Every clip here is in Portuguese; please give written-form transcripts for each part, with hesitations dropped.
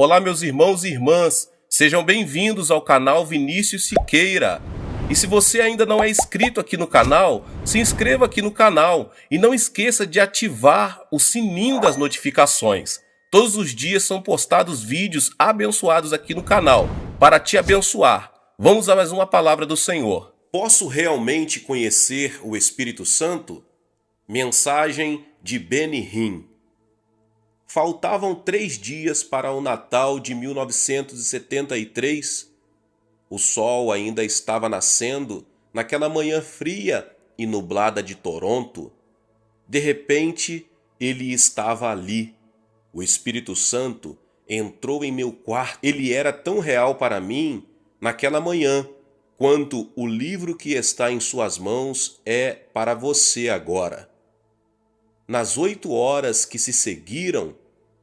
Olá, meus irmãos e irmãs, sejam bem-vindos ao canal Vinícius Siqueira. E se você ainda não é inscrito aqui no canal, se inscreva aqui no canal e não esqueça de ativar o sininho das notificações. Todos os dias são postados vídeos abençoados aqui no canal para te abençoar. Vamos a mais uma palavra do Senhor. Posso realmente conhecer o Espírito Santo? Mensagem de Benny Hinn. Faltavam 3 dias para o Natal de 1973. O sol ainda estava nascendo naquela manhã fria e nublada de Toronto. De repente, ele estava ali. O Espírito Santo entrou em meu quarto. Ele era tão real para mim naquela manhã, quanto o livro que está em suas mãos é para você agora. Nas 8 horas que se seguiram,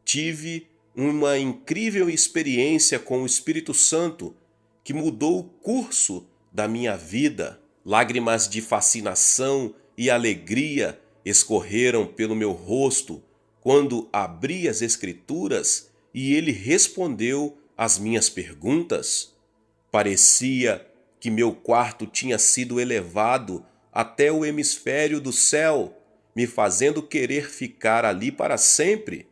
tive uma incrível experiência com o Espírito Santo que mudou o curso da minha vida. Lágrimas de fascinação e alegria escorreram pelo meu rosto quando abri as Escrituras e ele respondeu às minhas perguntas. Parecia que meu quarto tinha sido elevado até o hemisfério do céu, me fazendo querer ficar ali para sempre.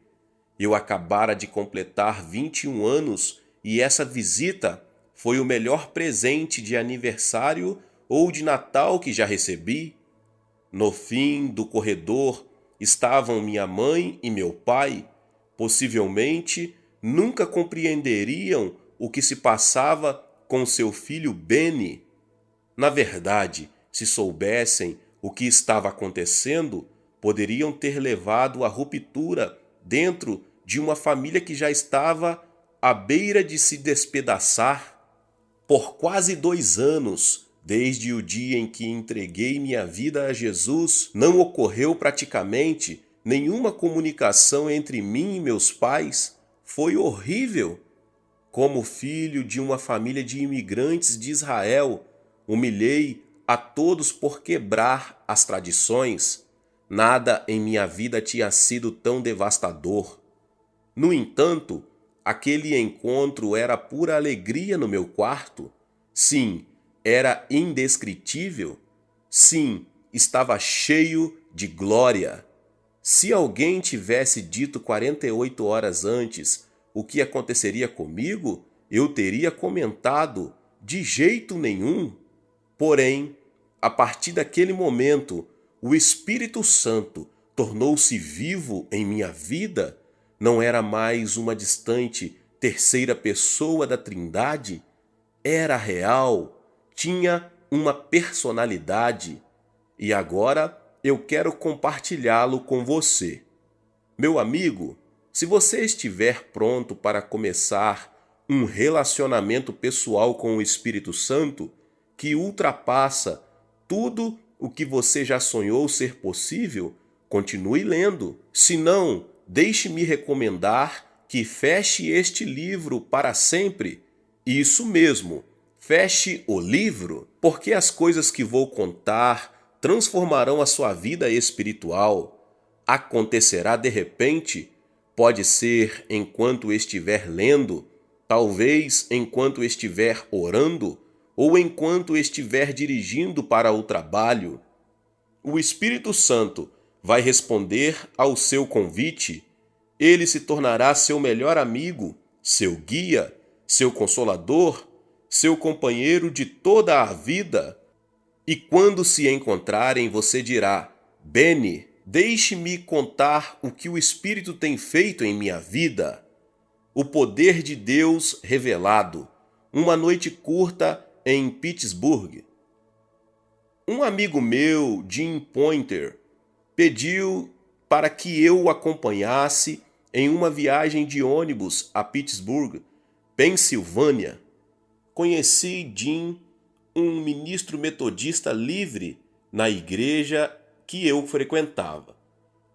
Eu acabara de completar 21 anos e essa visita foi o melhor presente de aniversário ou de Natal que já recebi. No fim do corredor estavam minha mãe e meu pai. Possivelmente nunca compreenderiam o que se passava com seu filho Benny. Na verdade, se soubessem o que estava acontecendo, poderiam ter levado à ruptura dentro de uma família que já estava à beira de se despedaçar. Por quase 2 anos, desde o dia em que entreguei minha vida a Jesus, não ocorreu praticamente nenhuma comunicação entre mim e meus pais. Foi horrível. Como filho de uma família de imigrantes de Israel, humilhei a todos por quebrar as tradições. Nada em minha vida tinha sido tão devastador. No entanto, aquele encontro era pura alegria no meu quarto. Sim, era indescritível. Sim, estava cheio de glória. Se alguém tivesse dito 48 horas antes o que aconteceria comigo, eu teria comentado: de jeito nenhum. Porém, a partir daquele momento, o Espírito Santo tornou-se vivo em minha vida. Não era mais uma distante terceira pessoa da Trindade. Era real, tinha uma personalidade. E agora eu quero compartilhá-lo com você. Meu amigo, se você estiver pronto para começar um relacionamento pessoal com o Espírito Santo que ultrapassa tudo o que você já sonhou ser possível, continue lendo. Se não, deixe-me recomendar que feche este livro para sempre. Isso mesmo, feche o livro, porque as coisas que vou contar transformarão a sua vida espiritual. Acontecerá de repente, pode ser enquanto estiver lendo, talvez enquanto estiver orando, ou enquanto estiver dirigindo para o trabalho. O Espírito Santo vai responder ao seu convite. Ele se tornará seu melhor amigo, seu guia, seu consolador, seu companheiro de toda a vida. E quando se encontrarem, você dirá: Benny, deixe-me contar o que o Espírito tem feito em minha vida. O poder de Deus revelado. Uma noite curta em Pittsburgh. Um amigo meu, Jim Pointer, pediu para que eu o acompanhasse em uma viagem de ônibus a Pittsburgh, Pensilvânia. Conheci Jim, um ministro metodista livre na igreja que eu frequentava.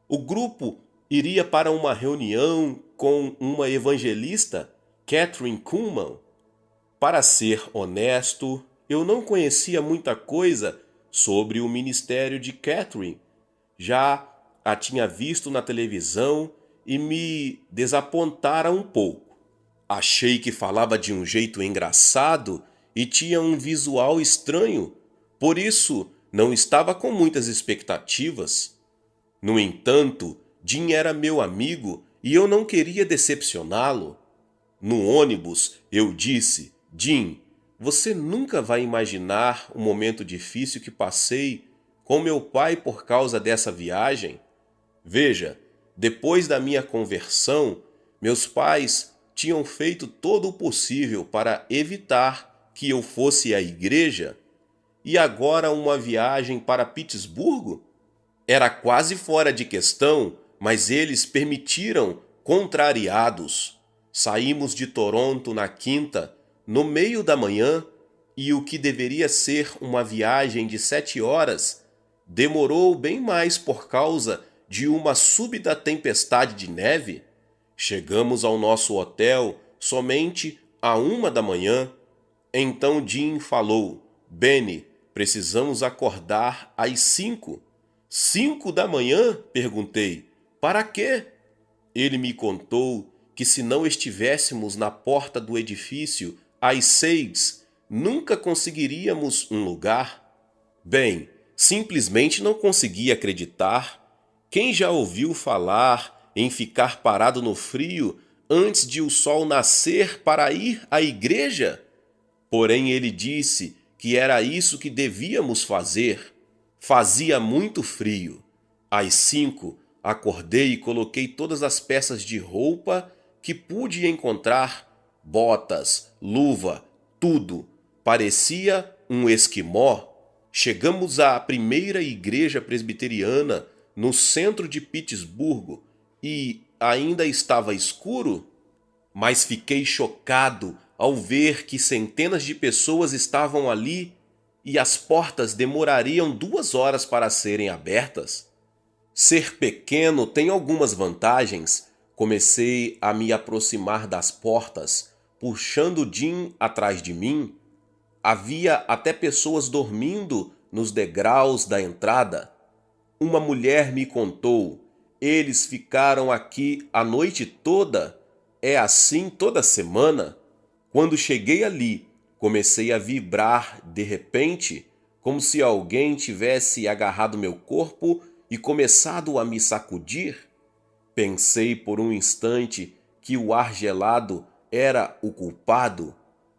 O grupo iria para uma reunião com uma evangelista, Kathryn Kuhlman. Para ser honesto, eu não conhecia muita coisa sobre o ministério de Kathryn. Já a tinha visto na televisão e me desapontara um pouco. Achei que falava de um jeito engraçado e tinha um visual estranho, por isso não estava com muitas expectativas. No entanto, Jim era meu amigo e eu não queria decepcioná-lo. No ônibus, eu disse: Jim, você nunca vai imaginar o momento difícil que passei com meu pai por causa dessa viagem. Veja, depois da minha conversão, meus pais tinham feito todo o possível para evitar que eu fosse à igreja, e agora uma viagem para Pittsburgh? Era quase fora de questão, mas eles permitiram, contrariados. Saímos de Toronto na quinta, no meio da manhã, e o que deveria ser uma viagem de 7 horas demorou bem mais por causa de uma súbita tempestade de neve. Chegamos ao nosso hotel somente à 1 da manhã. Então Jim falou: Benny, precisamos acordar às 5. 5 da manhã? Perguntei. Para quê? Ele me contou que se não estivéssemos na porta do edifício às 6, nunca conseguiríamos um lugar. Bem, simplesmente não conseguia acreditar. Quem já ouviu falar em ficar parado no frio antes de o sol nascer para ir à igreja? Porém, ele disse que era isso que devíamos fazer. Fazia muito frio. Às 5, acordei e coloquei todas as peças de roupa que pude encontrar: botas, luva, tudo. Parecia um esquimó. Chegamos à primeira igreja presbiteriana no centro de Pittsburgh e ainda estava escuro, mas fiquei chocado ao ver que centenas de pessoas estavam ali e as portas demorariam 2 horas para serem abertas. Ser pequeno tem algumas vantagens. Comecei a me aproximar das portas, puxando Jim atrás de mim. Havia até pessoas dormindo nos degraus da entrada. Uma mulher me contou: eles ficaram aqui a noite toda. É assim toda semana. Quando cheguei ali, comecei a vibrar de repente, como se alguém tivesse agarrado meu corpo e começado a me sacudir. Pensei por um instante que o ar gelado era o culpado,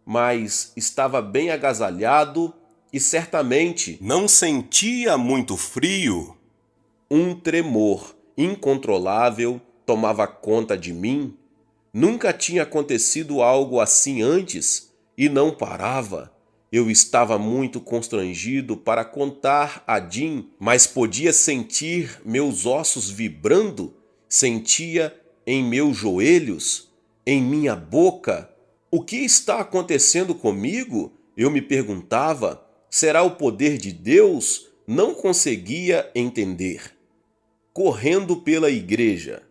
mas estava bem agasalhado e certamente não sentia muito frio. Um tremor incontrolável tomava conta de mim. Nunca tinha acontecido algo assim antes e não parava. Eu estava muito constrangido para contar a Jim, mas podia sentir meus ossos vibrando, sentia em meus joelhos, em minha boca. O que está acontecendo comigo? Eu me perguntava. Será o poder de Deus? Não conseguia entender. Correndo pela igreja.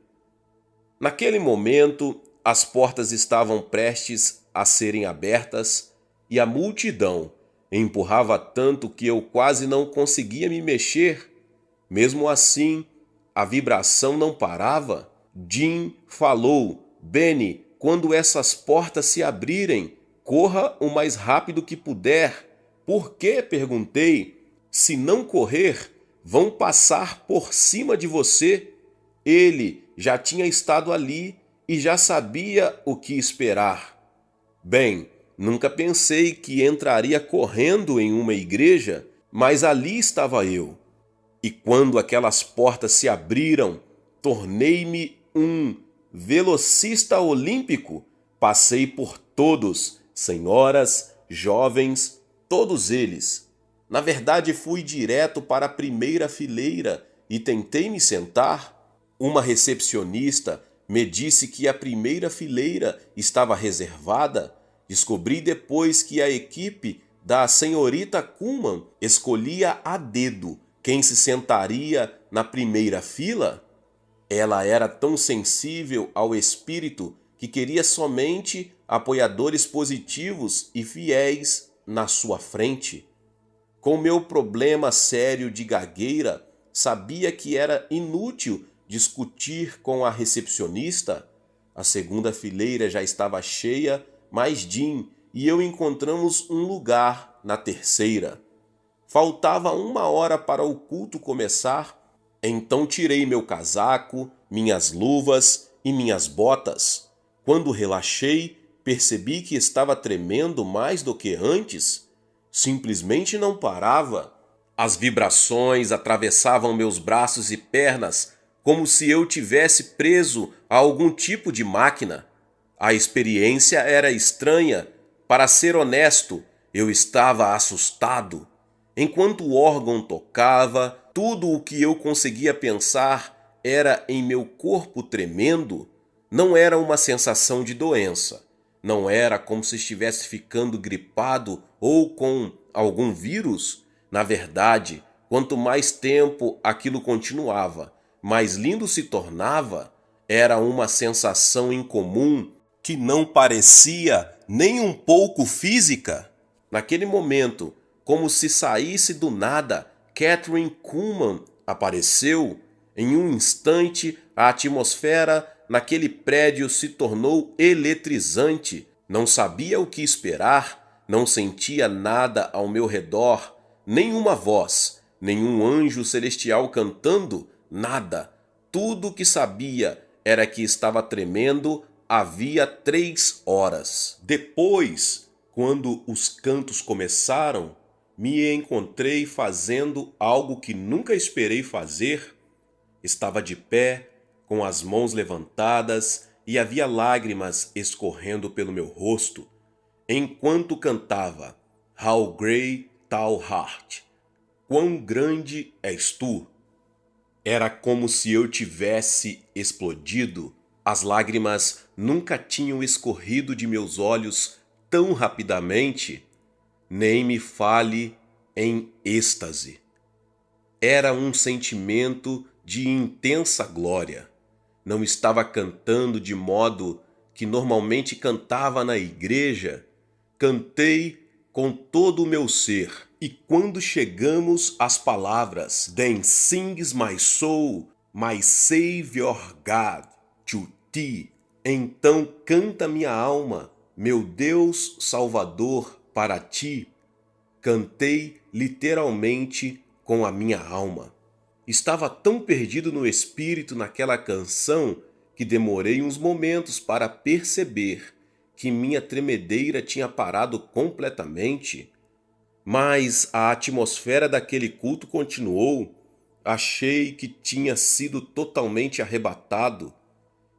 Naquele momento, as portas estavam prestes a serem abertas e a multidão empurrava tanto que eu quase não conseguia me mexer. Mesmo assim, a vibração não parava. Jim falou: Benny, quando essas portas se abrirem, corra o mais rápido que puder. Por quê? Perguntei. Se não correr, vão passar por cima de você. Ele já tinha estado ali e já sabia o que esperar. Bem, nunca pensei que entraria correndo em uma igreja, mas ali estava eu. E quando aquelas portas se abriram, tornei-me um velocista olímpico. Passei por todos, senhoras, jovens, todos eles. Na verdade, fui direto para a primeira fileira e tentei me sentar. Uma recepcionista me disse que a primeira fileira estava reservada. Descobri depois que a equipe da senhorita Kuhlman escolhia a dedo quem se sentaria na primeira fila. Ela era tão sensível ao espírito que queria somente apoiadores positivos e fiéis na sua frente. Com meu problema sério de gagueira, sabia que era inútil discutir com a recepcionista. A segunda fileira já estava cheia, mas Jim e eu encontramos um lugar na terceira. Faltava 1 hora para o culto começar, então tirei meu casaco, minhas luvas e minhas botas. Quando relaxei, percebi que estava tremendo mais do que antes. Simplesmente não parava. As vibrações atravessavam meus braços e pernas como se eu tivesse preso a algum tipo de máquina. A experiência era estranha. Para ser honesto, eu estava assustado. Enquanto o órgão tocava, tudo o que eu conseguia pensar era em meu corpo tremendo. Não era uma sensação de doença. Não era como se estivesse ficando gripado ou com algum vírus. Na verdade, quanto mais tempo aquilo continuava, mais lindo se tornava. Era uma sensação incomum que não parecia nem um pouco física. Naquele momento, como se saísse do nada, Kathryn Kuhlman apareceu. Em um instante, a atmosfera naquele prédio se tornou eletrizante. Não sabia o que esperar, não sentia nada ao meu redor, nenhuma voz, nenhum anjo celestial cantando, nada. Tudo o que sabia era que estava tremendo havia 3 horas. Depois, quando os cantos começaram, me encontrei fazendo algo que nunca esperei fazer. Estava de pé, com as mãos levantadas e havia lágrimas escorrendo pelo meu rosto, enquanto cantava How Great Thou Art. Quão grande és tu! Era como se eu tivesse explodido. As lágrimas nunca tinham escorrido de meus olhos tão rapidamente. Nem me fale em êxtase. Era um sentimento de intensa glória. Não estava cantando de modo que normalmente cantava na igreja. Cantei com todo o meu ser. E quando chegamos às palavras Then sings my soul, my Savior God, to thee. Então canta minha alma, meu Deus Salvador, para ti. Cantei literalmente com a minha alma. Estava tão perdido no espírito naquela canção que demorei uns momentos para perceber que minha tremedeira tinha parado completamente. Mas a atmosfera daquele culto continuou. Achei que tinha sido totalmente arrebatado.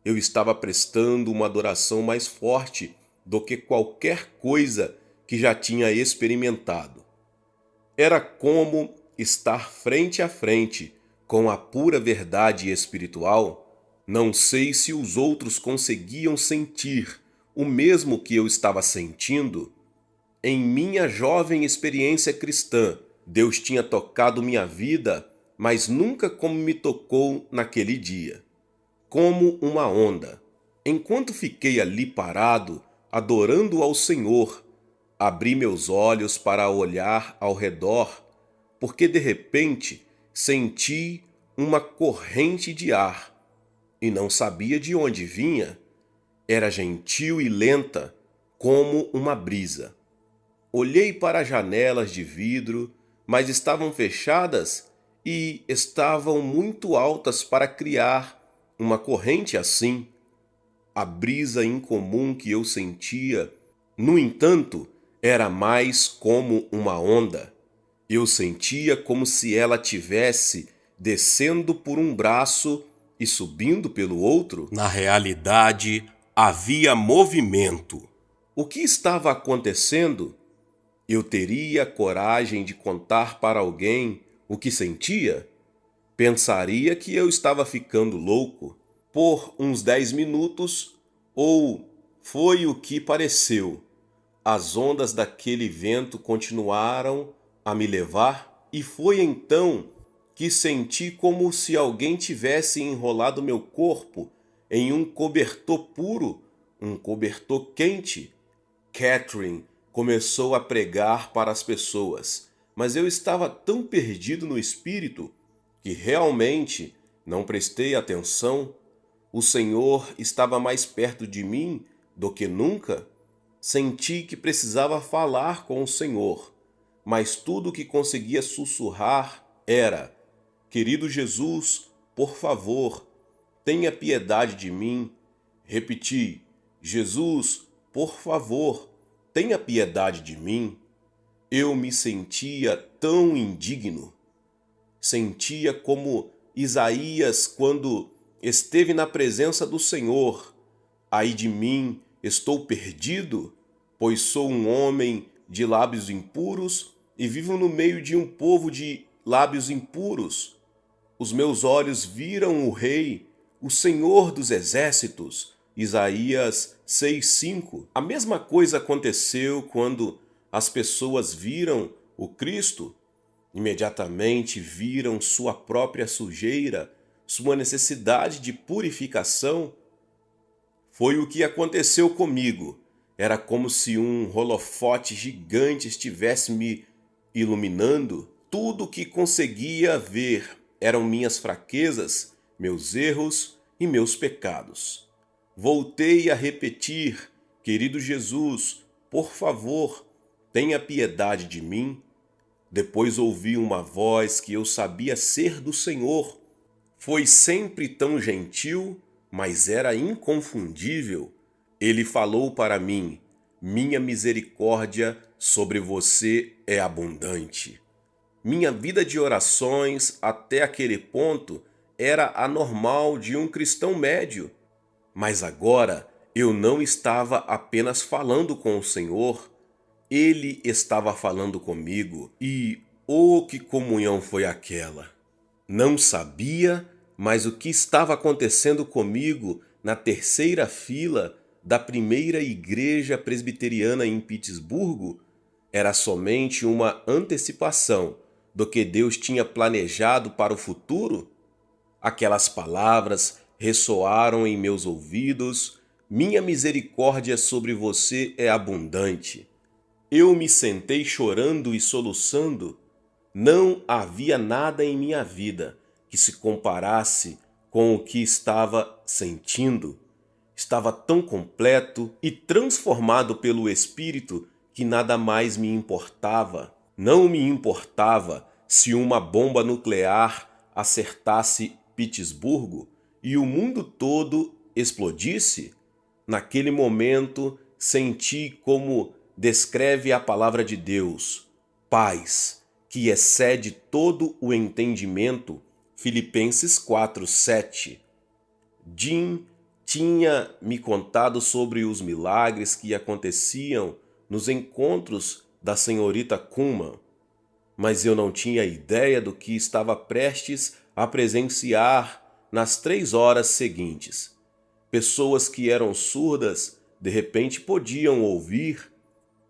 Eu estava prestando uma adoração mais forte do que qualquer coisa que já tinha experimentado. Era como estar frente a frente com a pura verdade espiritual. Não sei se os outros conseguiam sentir o mesmo que eu estava sentindo. Em minha jovem experiência cristã, Deus tinha tocado minha vida, mas nunca como me tocou naquele dia. Como uma onda. Enquanto fiquei ali parado, adorando ao Senhor, abri meus olhos para olhar ao redor, porque de repente senti uma corrente de ar e não sabia de onde vinha. Era gentil e lenta, como uma brisa. Olhei para as janelas de vidro, mas estavam fechadas e estavam muito altas para criar uma corrente assim. A brisa incomum que eu sentia, no entanto, era mais como uma onda. Eu sentia como se ela tivesse descendo por um braço e subindo pelo outro. Na realidade, havia movimento. O que estava acontecendo? Eu teria coragem de contar para alguém o que sentia? Pensaria que eu estava ficando louco. Por uns 10 minutos, ou foi o que pareceu, as ondas daquele vento continuaram a me levar, e foi então que senti como se alguém tivesse enrolado meu corpo em um cobertor puro, um cobertor quente. Kathryn começou a pregar para as pessoas, mas eu estava tão perdido no espírito que realmente não prestei atenção. o Senhor estava mais perto de mim do que nunca, senti que precisava falar com o Senhor, mas tudo o que conseguia sussurrar era: querido Jesus, por favor, tenha piedade de mim. Repeti: Jesus, por favor, tenha piedade de mim. Eu me sentia tão indigno. Sentia como Isaías quando esteve na presença do Senhor. Ai de mim, estou perdido, pois sou um homem de lábios impuros e vivo no meio de um povo de lábios impuros. Os meus olhos viram o Rei, o Senhor dos Exércitos. Isaías 6:5. A mesma coisa aconteceu quando as pessoas viram o Cristo. Imediatamente viram sua própria sujeira, sua necessidade de purificação. Foi o que aconteceu comigo. Era como se um holofote gigante estivesse me iluminando. Tudo o que conseguia ver eram minhas fraquezas, meus erros e meus pecados. Voltei a repetir: querido Jesus, por favor, tenha piedade de mim. Depois ouvi uma voz que eu sabia ser do Senhor. Foi sempre tão gentil, mas era inconfundível. Ele falou para mim: minha misericórdia sobre você é abundante. Minha vida de orações até aquele ponto era a normal de um cristão médio. Mas agora eu não estava apenas falando com o Senhor, Ele estava falando comigo e, oh, que comunhão foi aquela! Não sabia, mas o que estava acontecendo comigo na terceira fila da primeira igreja presbiteriana em Pittsburgh era somente uma antecipação do que Deus tinha planejado para o futuro? Aquelas palavras ressoaram em meus ouvidos: minha misericórdia sobre você é abundante. Eu me sentei chorando e soluçando. Não havia nada em minha vida que se comparasse com o que estava sentindo. Estava tão completo e transformado pelo Espírito que nada mais me importava. Não me importava se uma bomba nuclear acertasse Pittsburgh e o mundo todo explodisse. Naquele momento, senti como descreve a palavra de Deus: paz, que excede todo o entendimento. Filipenses 4:7. Jim tinha me contado sobre os milagres que aconteciam nos encontros da senhorita Kuhlman, mas eu não tinha ideia do que estava prestes a presenciar nas 3 horas seguintes. Pessoas que eram surdas de repente podiam ouvir.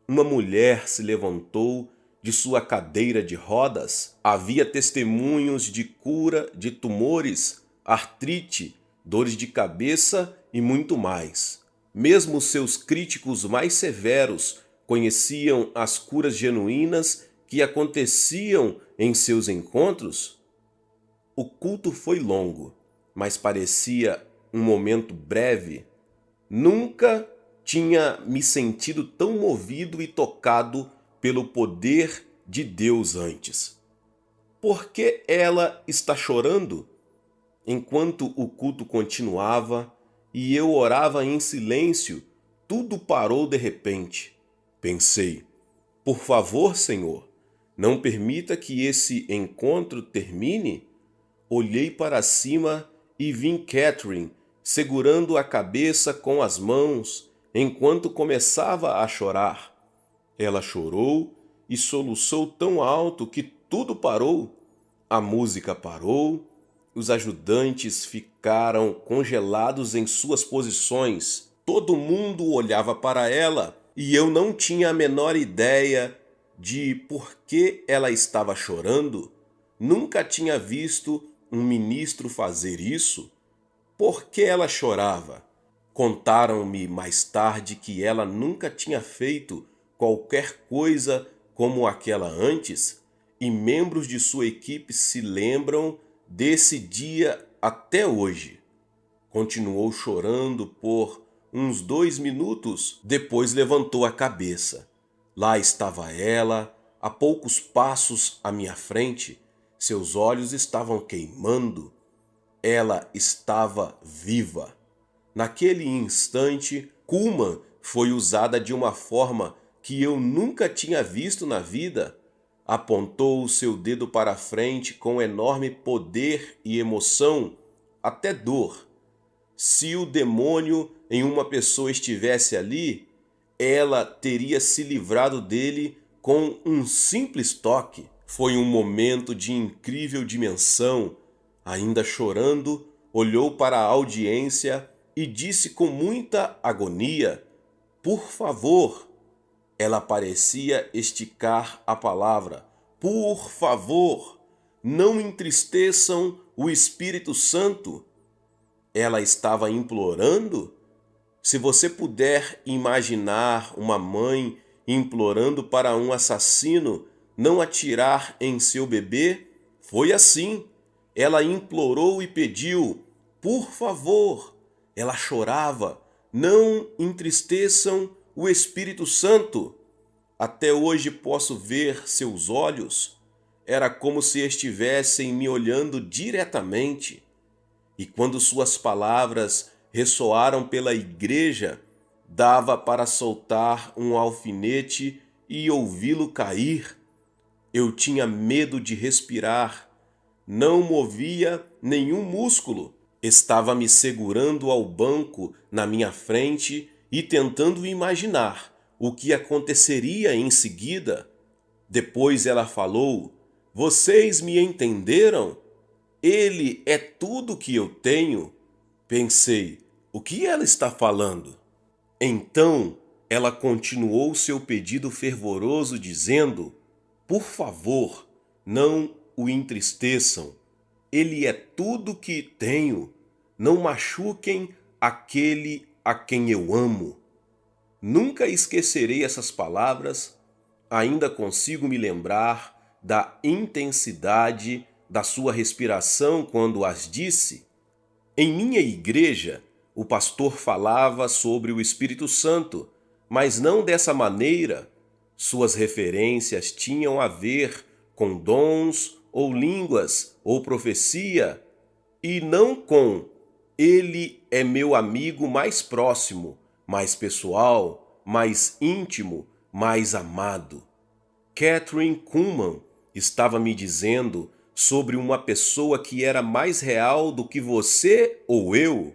Uma mulher se levantou de sua cadeira de rodas. Havia testemunhos de cura de tumores, artrite, dores de cabeça e muito mais. Mesmo seus críticos mais severos conheciam as curas genuínas que aconteciam em seus encontros. O culto foi longo, mas parecia um momento breve. Nunca tinha me sentido tão movido e tocado pelo poder de Deus antes. Por que ela está chorando? Enquanto o culto continuava e eu orava em silêncio, tudo parou de repente. Pensei: por favor, Senhor, não permita que esse encontro termine. Olhei para cima e vi Catherine segurando a cabeça com as mãos enquanto começava a chorar. Ela chorou e soluçou tão alto que tudo parou. A música parou, os ajudantes ficaram congelados em suas posições. Todo mundo olhava para ela e eu não tinha a menor ideia de por que ela estava chorando. Nunca tinha visto um ministro fazer isso. Por que ela chorava? Contaram-me mais tarde que ela nunca tinha feito qualquer coisa como aquela antes, e membros de sua equipe se lembram desse dia até hoje. Continuou chorando por uns 2 minutos, depois levantou a cabeça. Lá estava ela, a poucos passos à minha frente. Seus olhos estavam queimando. Ela estava viva. Naquele instante, Kuhlman foi usada de uma forma que eu nunca tinha visto na vida. Apontou o seu dedo para a frente com enorme poder e emoção, até dor. Se o demônio em uma pessoa estivesse ali, ela teria se livrado dele com um simples toque. Foi um momento de incrível dimensão. Ainda chorando, olhou para a audiência e disse com muita agonia: "Por favor." Ela parecia esticar a palavra. "Por favor, não entristeçam o Espírito Santo." Ela estava implorando? Se você puder imaginar uma mãe implorando para um assassino não atirar em seu bebê, foi assim. Ela implorou e pediu: "Por favor." Ela chorava: "Não entristeçam o Espírito Santo." Até hoje posso ver seus olhos. Era como se estivessem me olhando diretamente. E quando suas palavras ressoaram pela igreja, dava para soltar um alfinete e ouvi-lo cair. Eu tinha medo de respirar. Não movia nenhum músculo. Estava me segurando ao banco na minha frente e tentando imaginar o que aconteceria em seguida. Depois ela falou: "Vocês me entenderam? Ele é tudo que eu tenho." Pensei: o que ela está falando? Então ela continuou seu pedido fervoroso, dizendo: "Por favor, não o entristeçam. Ele é tudo que tenho. Não machuquem aquele a quem eu amo." Nunca esquecerei essas palavras. Ainda consigo me lembrar da intensidade da sua respiração quando as disse. Em minha igreja, o pastor falava sobre o Espírito Santo, mas não dessa maneira. Suas referências tinham a ver com dons ou línguas ou profecia, e não com "ele é meu amigo mais próximo, mais pessoal, mais íntimo, mais amado." Kathryn Kuhlman estava me dizendo sobre uma pessoa que era mais real do que você ou eu.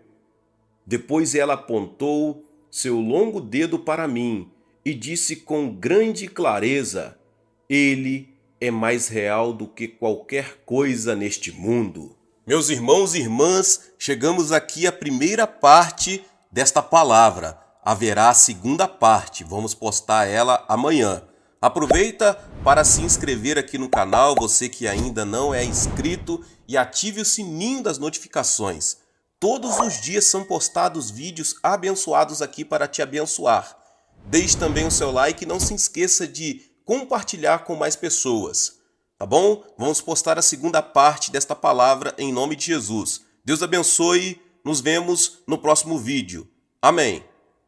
Depois ela apontou seu longo dedo para mim e disse com grande clareza: "Ele é mais real do que qualquer coisa neste mundo." Meus irmãos e irmãs, chegamos aqui à primeira parte desta palavra. Haverá a segunda parte, vamos postar ela amanhã. Aproveita para se inscrever aqui no canal, você que ainda não é inscrito, e ative o sininho das notificações. Todos os dias são postados vídeos abençoados aqui para te abençoar. Deixe também o seu like e não se esqueça de compartilhar com mais pessoas. Tá bom? Vamos postar a segunda parte desta palavra em nome de Jesus. Deus abençoe, nos vemos no próximo vídeo. Amém.